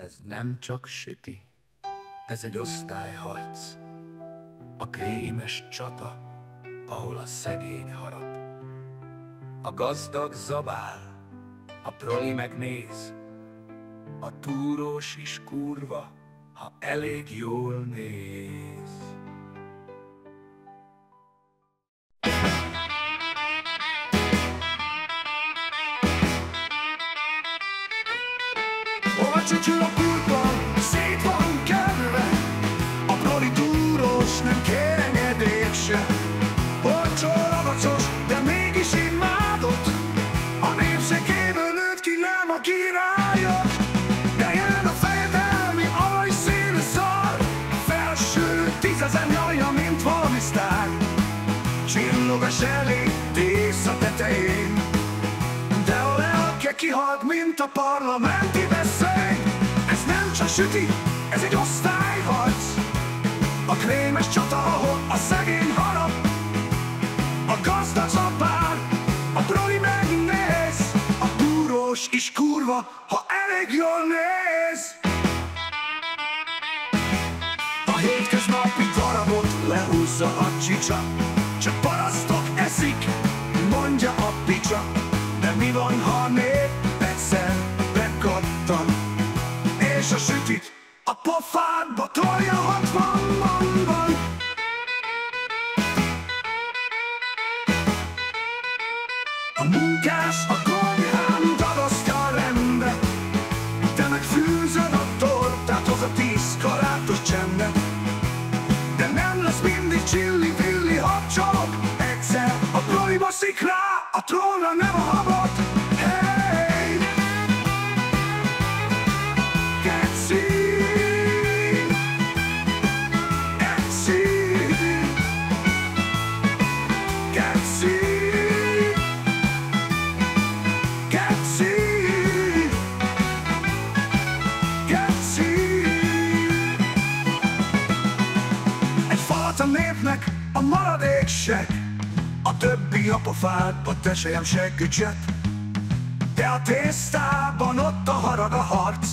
Ez nem csak süti, ez egy osztályharc. A krémes csata, ahol a szegény harap. A gazdag zabál, a proli megnéz. A túrós is kurva, ha elég jól néz. Hova csücsül a pultban, szét van kerülve. A proli túrós nem kér engedélyt se. Olcsó, ravacos, de mégis imádott. A népszekéből nőtt ki, nem a királyot. De jön a fejedelmi ajszínű szar. Felső 10 000 nyalja, mint valami sztár. Csillog a zselé tész a tetején, de a lelke kihalt, mint a parlamenti beszéd. Ez nem csak süti, ez egy osztályharc. A krémes csata, ahol a szegény harap. A gazdag zabál, a proli megnéz. A túrós is kurva, ha elég jól néz. A hétköznapi darabot lehúzza a csicsa. Csak parasztok eszik, mondja a picsa. De mi van, ha a nép egyszer bekattan, és a sütit a pofádba tolja 60-ban. A munkás a konyhán dagasztja rendet, te meg fűzöd a tortát, hoz a 10 karátos csendet. De nem lesz mindig csilli-villi, habcsalok. Egyszer a proliba szikrá, a trónra nem a habot. Hey! Geci! Geci! Geci! Geci! Geci! Egy falat a népnek, a maradék seg. A többi a pofádba teseljem seggücset. De a tésztában ott a harag a harc,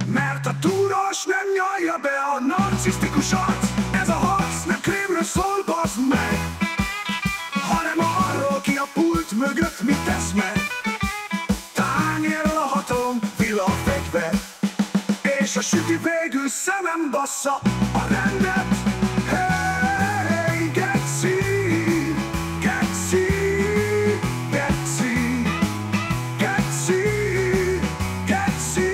mert a túrós nem nyalja be a narcisztikus arc. Ez a harc nem krémről szól, bazd meg, hanem arról, ki a pult mögött mit tesz meg. Tányérral a hatalom, villa a fegyver, és a süti végül szemem bassza a rendet. Hey, geci! Geci! Geci! Geci! Geci!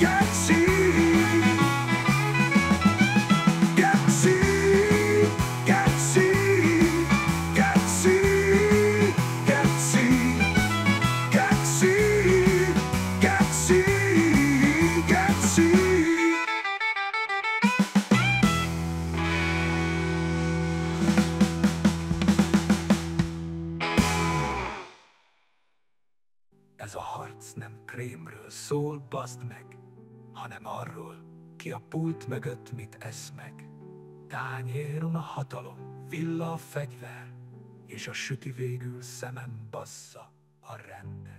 Geci! Geci! Geci! Geci! Geci! Geci! Geci! Geci! Ez a harc nem krémről szól, bazd meg, hanem arról, ki a pult mögött mit esz meg. Tányéron a hatalom, villa a fegyver, és a süti végül szemem bassza a rendet.